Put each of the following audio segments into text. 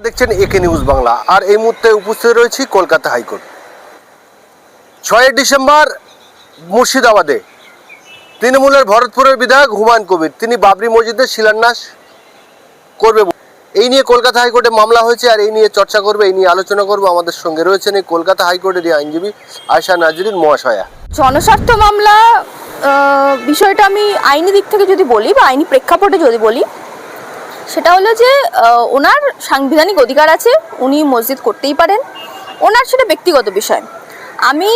দেখছেন একে নিউজ বাংলা। আর এই মুহূর্তে উপস্থিত রয়েছি কলকাতা হাইকোর্ট। 6 ডিসেম্বর মুর্শিদাবাদে তৃণমূলের ভরতপুরের বিধায়ক হুমায়ুন কবির তিনি বাবরি মসজিদের শিলান্যাস করবে। এই নিয়ে কলকাতা হাইকোর্টে মামলা হয়েছে, আর এই নিয়ে চর্চা করবে, এই নিয়ে আলোচনা করবো। আমাদের সঙ্গে রয়েছেন এই কলকাতা হাইকোর্টের আইনজীবী আয়েশা নাজরিন মহাশয়া। জনস্বার্থ মামলা বিষয়টা আমি আইনি দিক থেকে যদি বলি বা আইনি প্রেক্ষাপটে যদি বলি, সেটা হলো যে ওনার সাংবিধানিক অধিকার আছে, উনি মসজিদ করতেই পারেন, ওনার সেটা ব্যক্তিগত বিষয়। আমি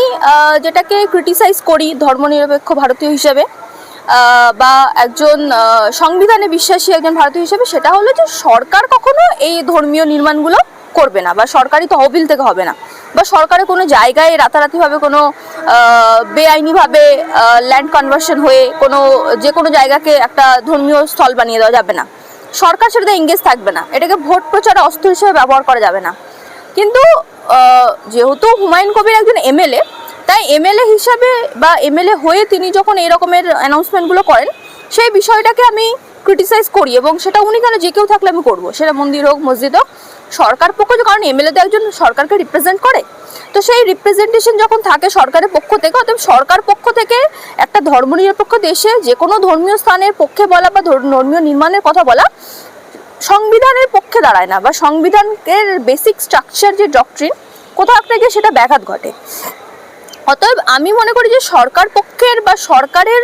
যেটাকে ক্রিটিসাইজ করি ধর্মনিরপেক্ষ ভারতীয় হিসেবে বা একজন সংবিধানে বিশ্বাসী একজন ভারতীয় হিসেবে, সেটা হলো যে সরকার কখনো এই ধর্মীয় নির্মাণগুলো করবে না বা সরকারি তহবিল থেকে হবে না, বা সরকারের কোনো জায়গায় রাতারাতিভাবে কোনো বেআইনিভাবে ল্যান্ড কনভার্সন হয়ে যে কোনো জায়গাকে একটা ধর্মীয় স্থল বানিয়ে দেওয়া যাবে না। সরকার সেটাতে এঙ্গেজ থাকবে না, এটাকে ভোট প্রচারে অস্ত্র হিসেবে ব্যবহার করা যাবে না। কিন্তু যেহেতু হুমায়ুন কবির একজন এমএলএ, তাই এমএলএ হিসাবে বা এমএলএ হয়ে তিনি যখন এই রকমের অ্যানাউন্সমেন্টগুলো করেন, সেই বিষয়টাকে আমি ক্রিটিসাইজ করি, এবং সেটা উনি কেন যে কেউ থাকলে আমি করবো, সেটা মন্দির হোক মসজিদ হোক, সরকার পক্ষ, কারণ এমএলএ তো একজন সরকারকে রিপ্রেজেন্ট করে, তো সেই রিপ্রেজেন্টেশন যখন থাকে সরকারের পক্ষ থেকে, অতএব সরকার পক্ষ থেকে একটা ধর্মনিরপেক্ষ দেশে যে কোনো ধর্মীয় স্থানের পক্ষে বলা বা ধর্মীয় নির্মাণের কথা বলা সংবিধানের পক্ষে দাঁড়ায় না, বা সংবিধানের বেসিক স্ট্রাকচার যে ডক্ট্রিন, কোথাও একটা গিয়ে সেটা ব্যাঘাত ঘটে। অতএব আমি মনে করি যে সরকার পক্ষের বা সরকারের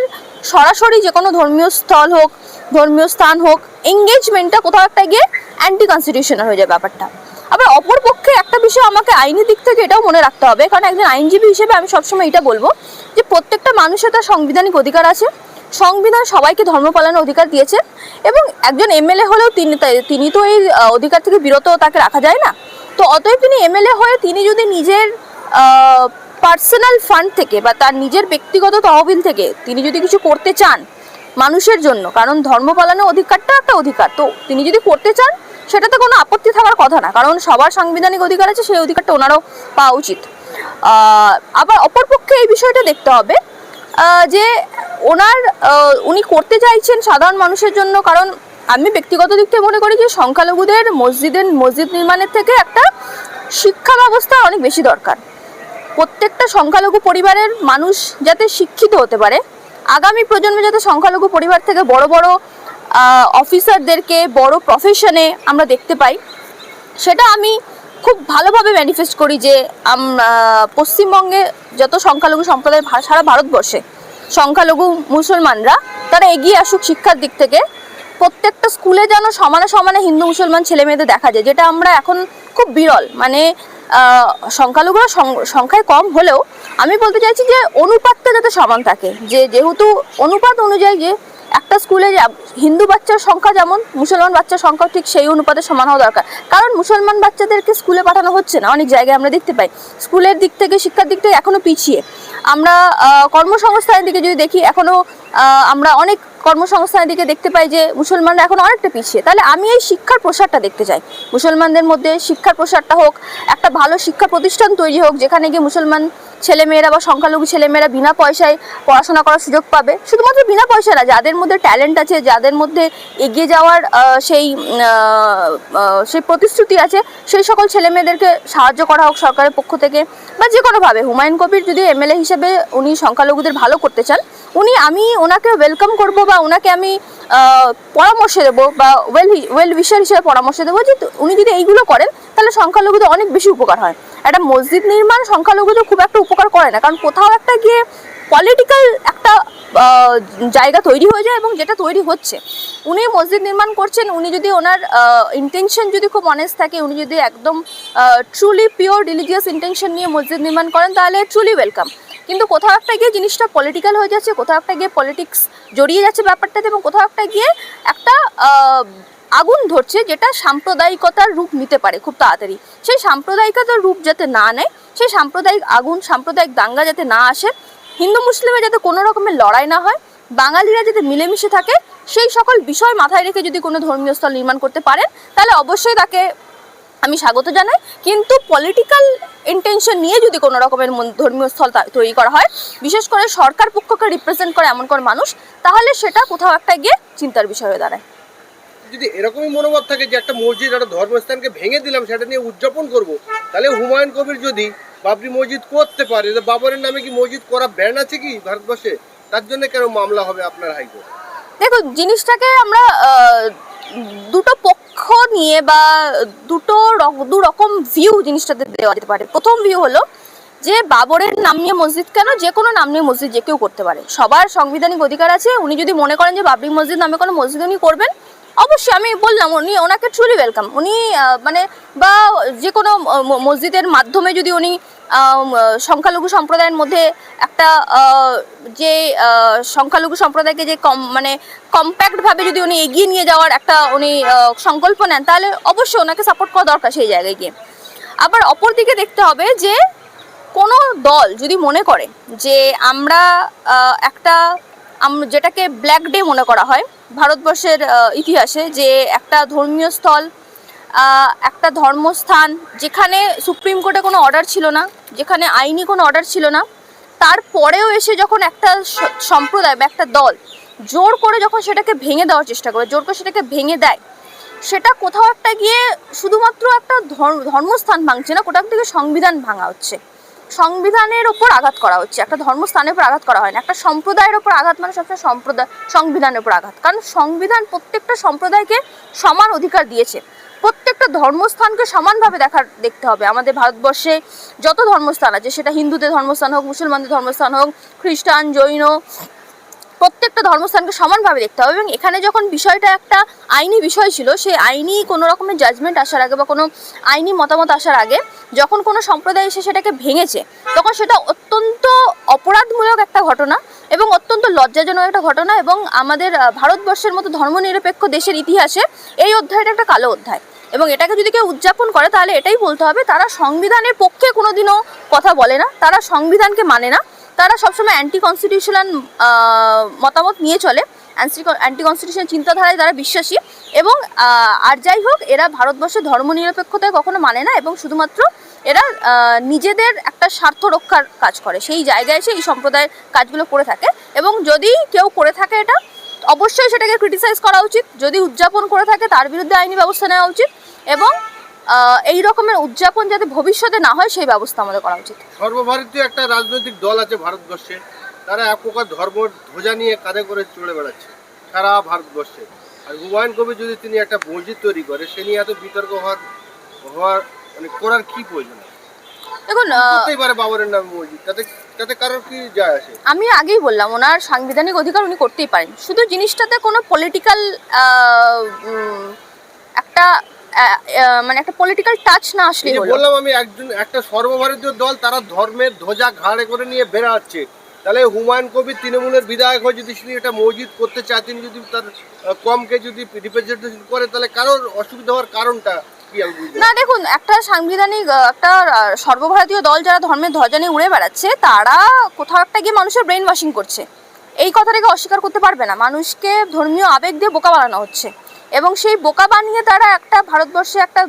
সরাসরি যে কোনো ধর্মীয় স্থল হোক, ধর্মীয় স্থান হোক, এঙ্গেজমেন্টটা কোথাও একটা গিয়ে অ্যান্টি কনস্টিটিউশনাল হয়ে যায় ব্যাপারটা। আবার অপর পক্ষে একটা বিষয় আমাকে আইনি দিক থেকে এটাও মনে রাখতে হবে, কারণ একজন আইনজীবী হিসেবে আমি সবসময় এটা বলবো যে প্রত্যেকটা মানুষের তার সাংবিধানিক অধিকার আছে, সংবিধান সবাইকে ধর্ম পালনের অধিকার দিয়েছে, এবং একজন এমএলএ হলেও তিনি তো এই অধিকার থেকে বিরত তাকে রাখা যায় না। তো অতএব তিনি এমএলএ হয়ে তিনি যদি নিজের পার্সোনাল ফান্ড থেকে বা তার নিজের ব্যক্তিগত তহবিল থেকে তিনি যদি কিছু করতে চান মানুষের জন্য, কারণ ধর্ম পালনের অধিকারটা একটা অধিকার, তো তিনি যদি করতে চান সেটাতে কোনো আপত্তি থাকার কথা না, কারণ সবার সাংবিধানিক অধিকার আছে, সেই অধিকারটা ওনারও পাওয়া উচিত। আবার অপরপক্ষে এই বিষয়টা দেখতে হবে যে উনি করতে চাইছেন সাধারণ মানুষের জন্য, কারণ আমি ব্যক্তিগত দিক থেকে মনে করি যে সংখ্যালঘুদের মসজিদ নির্মাণের থেকে একটা শিক্ষা ব্যবস্থা অনেক বেশি দরকার। প্রত্যেকটা সংখ্যালঘু পরিবারের মানুষ যাতে শিক্ষিত হতে পারে, আগামী প্রজন্মে যাতে সংখ্যালঘু পরিবার থেকে বড় বড় অফিসারদেরকে বড় প্রফেশনে আমরা দেখতে পাই, সেটা আমি খুব ভালোভাবে ম্যানিফেস্ট করি যে পশ্চিমবঙ্গে যত সংখ্যালঘু সম্প্রদায় সারা ভারতবর্ষে সংখ্যালঘু মুসলমানরা তারা এগিয়ে আসুক শিক্ষার দিক থেকে। প্রত্যেকটা স্কুলে যেন সমানে সমানে হিন্দু মুসলমান ছেলে মেয়েদের দেখা যায়, যেটা আমরা এখন খুব বিরল, মানে সংখ্যালঘুরা সংখ্যায় কম হলেও আমি বলতে চাইছি যে অনুপাতটা যাতে সমান থাকে, যেহেতু অনুপাত অনুযায়ী যে একটা স্কুলে হিন্দু বাচ্চার সংখ্যা যেমন মুসলমান বাচ্চার সংখ্যা ঠিক সেই অনুপাতে সমান হওয়া দরকার। কারণ মুসলমান বাচ্চাদেরকে স্কুলে পাঠানো হচ্ছে না, অনেক জায়গায় আমরা দেখতে পাই স্কুলের দিক থেকে শিক্ষার দিক থেকে এখনো পিছিয়ে। আমরা কর্মসংস্থানের দিকে যদি দেখি, এখনো আমরা অনেক কর্মসংস্থানের দিকে দেখতে পাই যে মুসলমানরা এখন অনেকটা পিছিয়ে। তাহলে আমি এই শিক্ষার প্রসারটা দেখতে চাই, মুসলমানদের মধ্যে শিক্ষার প্রসারটা হোক, একটা ভালো শিক্ষা প্রতিষ্ঠান তৈরি হোক যেখানে গিয়ে মুসলমান ছেলেমেয়েরা বা সংখ্যালঘু ছেলেমেয়েরা বিনা পয়সায় পড়াশোনা করার সুযোগ পাবে। শুধুমাত্র বিনা পয়সা না, যাদের মধ্যে ট্যালেন্ট আছে, যাদের মধ্যে এগিয়ে যাওয়ার সেই প্রতিশ্রুতি আছে, সেই সকল ছেলেমেয়েদেরকে সাহায্য করা হোক সরকারের পক্ষ থেকে বা যে কোনোভাবে। হুমায়ুন কবির যদি এমএলএ হিসেবে উনি সংখ্যালঘুদের ভালো করতে চান, আমি ওনাকে ওয়েলকাম করব বা ওনাকে আমি পরামর্শ দেবো বা ওয়েল উইশার হিসেবে পরামর্শ দেবো যে উনি যদি এইগুলো করেন তাহলে সংখ্যালঘুদের অনেক বেশি উপকার হয়। একটা মসজিদ নির্মাণ সংখ্যালঘুদের খুব একটা উপকার করে না, কারণ কোথাও একটা গিয়ে পলিটিক্যাল একটা জায়গা তৈরি হয়ে যায়, এবং যেটা তৈরি হচ্ছে। উনি মসজিদ নির্মাণ করছেন, উনি যদি ওনার ইন্টেনশন যদি খুব অনেস্ট থাকে, উনি যদি একদম ট্রুলি পিওর রিলিজিয়াস ইন্টেনশন নিয়ে মসজিদ নির্মাণ করেন, তাহলে ট্রুলি ওয়েলকাম। কিন্তু কোথাও একটা গিয়ে জিনিসটা পলিটিক্যাল হয়ে যাচ্ছে, কোথাও একটা গিয়ে পলিটিক্স জড়িয়ে যাচ্ছে ব্যাপারটাতে, এবং কোথাও একটা গিয়ে একটা আগুন ধরছে যেটা সাম্প্রদায়িকতার রূপ নিতে পারে খুব তাড়াতাড়ি। সেই সাম্প্রদায়িকতার রূপ যাতে না নেয়, সেই সাম্প্রদায়িক আগুন, সাম্প্রদায়িক দাঙ্গা যাতে না আসে, হিন্দু মুসলিমের যাতে কোনো রকমের লড়াই না হয়, বাঙালিরা যাতে মিলেমিশে থাকে, সেই সকল বিষয় মাথায় রেখে যদি কোনো ধর্মীয় স্থল নির্মাণ করতে পারেন, তাহলে অবশ্যই তাকে আমি স্বাগত জানাই। কিন্তু পলিটিক্যাল ইন্টেনশন নিয়ে যদি কোনো রকমের ধর্মীয় স্থল তৈরি করা হয়, বিশেষ করে সরকার পক্ষকে রিপ্রেজেন্ট করে এমন কোনো মানুষ, তাহলে সেটা কোথাও একটা গিয়ে চিন্তার বিষয় হয়ে দাঁড়ায়। যদি এরকমই মনোভাব থাকে যে একটা মসজিদ একটা ধর্মস্থানকে ভেঙে দিলাম সেটা নিয়ে উদযাপন করব, তাহলে হুমায়ুন কবির যদি বাবরি মসজিদ করতে পারে, বাবরের নামে কি মসজিদ করা ব্যান আছে কি ভারতবর্ষে? তার জন্য কেন মামলা হবে আপনার হাইকোর্ট? দেখো, জিনিসটাকে আমরা দুটো পক্ষ নিয়ে বা দু রকম ভিউ জিনিসটাতে দেওয়া যেতে পারে। প্রথম ভিউ হলো যে বাবরের নাম নিয়ে মসজিদ কেন, যে কোনো নাম নিয়ে মসজিদ যে কেউ করতে পারে, সবার সাংবিধানিক অধিকার আছে। উনি যদি মনে করেন যে বাবরি মসজিদ নামে কোনো মসজিদ উনি করবেন, অবশ্যই আমি বললাম ওনাকে ট্রুলি ওয়েলকাম। উনি মানে বা যে কোনো মসজিদের মাধ্যমে যদি উনি সংখ্যালঘু সম্প্রদায়ের মধ্যে একটা যে সংখ্যালঘু সম্প্রদায়কে যে মানে কম্প্যাক্টভাবে যদি উনি এগিয়ে নিয়ে যাওয়ার একটা উনি সংকল্প নেন, তাহলে অবশ্যই ওনাকে সাপোর্ট করা দরকার সেই জায়গায় গিয়ে। আবার অপরদিকে দেখতে হবে যে কোনো দল যদি মনে করে যে আমরা একটা যেটাকে ব্ল্যাক ডে মনে করা হয় ভারতবর্ষের ইতিহাসে, যে একটা ধর্মীয় স্থল, একটা ধর্মস্থান যেখানে সুপ্রিম কোর্টে কোনো অর্ডার ছিল না, যেখানে আইনি কোনো অর্ডার ছিল না, তারপরেও এসে যখন একটা সম্প্রদায় বা একটা দল জোর করে যখন সেটাকে ভেঙে দেওয়ার চেষ্টা করে, জোর করে সেটাকে ভেঙে দেয়, সেটা কোথাও একটা গিয়ে শুধুমাত্র একটা ধর্মস্থান ভাঙছে না, কোথাও থেকে সংবিধান ভাঙা হচ্ছে, সংবিধানের ওপর আঘাত করা হচ্ছে। একটা ধর্মস্থানের উপর আঘাত করা হয় না, একটা সম্প্রদায়ের ওপর আঘাত মানে সবসময় সংবিধানের উপর আঘাত। কারণ সংবিধান প্রত্যেকটা সম্প্রদায়কে সমান অধিকার দিয়েছে, প্রত্যেকটা ধর্মস্থানকে সমানভাবে দেখতে হবে। আমাদের ভারতবর্ষে যত ধর্মস্থান আছে, সেটা হিন্দুদের ধর্মস্থান হোক, মুসলমানদের ধর্মস্থান হোক, খ্রিস্টান, জৈন, প্রত্যেকটা ধর্মস্থানকে সমানভাবে দেখতে হবে। এবং এখানে যখন বিষয়টা একটা আইনি বিষয় ছিল, সেই আইনি কোনো রকমের জাজমেন্ট আসার আগে বা কোনো আইনি মতামত আসার আগে যখন কোনো সম্প্রদায় এসে সেটাকে ভেঙেছে, তখন সেটা অত্যন্ত অপরাধমূলক একটা ঘটনা এবং অত্যন্ত লজ্জাজনক একটা ঘটনা। এবং আমাদের ভারতবর্ষের মতো ধর্মনিরপেক্ষ দেশের ইতিহাসে এই অধ্যায়টা একটা কালো অধ্যায়। এবং এটাকে যদি কেউ উদযাপন করে, তাহলে এটাই বলতে হবে তারা সংবিধানের পক্ষে কোনোদিনও কথা বলে না, তারা সংবিধানকে মানে না, তারা সবসময় অ্যান্টি কনস্টিটিউশনাল মতামত নিয়ে চলে, অ্যান্টি কনস্টিটিউশনাল চিন্তাধারায় তারা বিশ্বাসী। এবং আর যাই হোক, এরা ভারতবর্ষের ধর্মনিরপেক্ষতায় কখনো মানে না এবং শুধুমাত্র এরা নিজেদের একটা স্বার্থ রক্ষার কাজ করে, সেই জায়গায় এসে এই সম্প্রদায়ের কাজগুলো করে থাকে। এবং যদি কেউ করে থাকে এটা, অবশ্যই সেটাকে ক্রিটিসাইজ করা উচিত। যদি উদযাপন করে থাকে, তার বিরুদ্ধে আইনি ব্যবস্থা নেওয়া উচিত এবং এই রকমের উদযাপন যাতে ভবিষ্যতে না হয় সেই ব্যবস্থা আমাদের করা উচিত। সর্বভারতীয় একটা রাজনৈতিক দল আছে ভারতবর্ষে, তারা এক প্রকার ধর্ম ধ্বজা নিয়ে কাঁধে করে চলে বেড়াচ্ছে সারা ভারতবর্ষে। আর হুমায়ুন কবির যদি তিনি একটা মসজিদ তৈরি করে, সে নিয়ে এত বিতর্ক হওয়ার মানে করার কি প্রয়োজন? দেখুন, করতেই পারে বাবরের নামে মসজিদ, তাতে কারোর কি যায় আসে? আমি আগেই বললাম ওনার সাংবিধানিক অধিকার উনি করতেই পারেন, শুধু জিনিসটাতে কোনো পলিটিক্যাল একটা মানে একটা পলিটিক্যাল টাচ না আসলেই হলো। বললাম আমি একটা সর্বভারতীয় দল, তারা ধর্মের ধ্বজা ঘাড়ে করে নিয়ে বেড়াচ্ছে, তাহলে হুমায়ুন কবির তৃণমূলের বিধায়ক হয়ে যদি তিনি একটা মসজিদ করতে চায়, তিনি যদি তার কমকে যদি রিপ্রেজেন্টেশন করে, তাহলে কারোর অসুবিধা হওয়ার কারণটা কি? না, দেখুন, একটা সাংবিধানিক একটা সর্বভারতীয় দল যারা ধর্মের ধ্বজা নিয়ে উড়ে বেড়াচ্ছে, তারা কোথাও একটা গিয়ে মানুষের ব্রেন ওয়াশিং করছে, এই কথাটাকে অস্বীকার করতে পারবে না। মানুষকে ধর্মীয় আবেগ দিয়ে বোকা বানানো হচ্ছে এবং সেই বোকা বানিয়ে তারা একটা ভারতবর্ষে একটা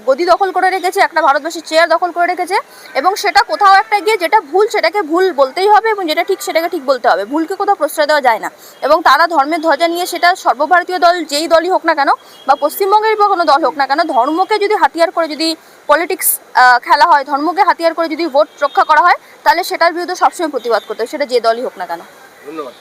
গদি দখল করে রেখেছে, একটা ভারতবর্ষের চেয়ার দখল করে রেখেছে। এবং সেটা কোথাও একটা গিয়ে যেটা ভুল সেটাকে ভুল বলতেই হবে এবং যেটা ঠিক সেটাকে ঠিক বলতে হবে, ভুলকে কোথাও প্রশ্রয় দেওয়া যায় না। এবং তারা ধর্মের ধ্বজা নিয়ে, সেটা সর্বভারতীয় দল যেই দলই হোক না কেন বা পশ্চিমবঙ্গের বা কোনো দল হোক না কেন, ধর্মকে যদি হাতিয়ার করে যদি পলিটিক্স খেলা হয়, ধর্মকে হাতিয়ার করে যদি ভোট রক্ষা করা হয়, তাহলে সেটার বিরুদ্ধে সবসময় প্রতিবাদ করতে হবে, সেটা যে দলই হোক না কেন। ধন্যবাদ।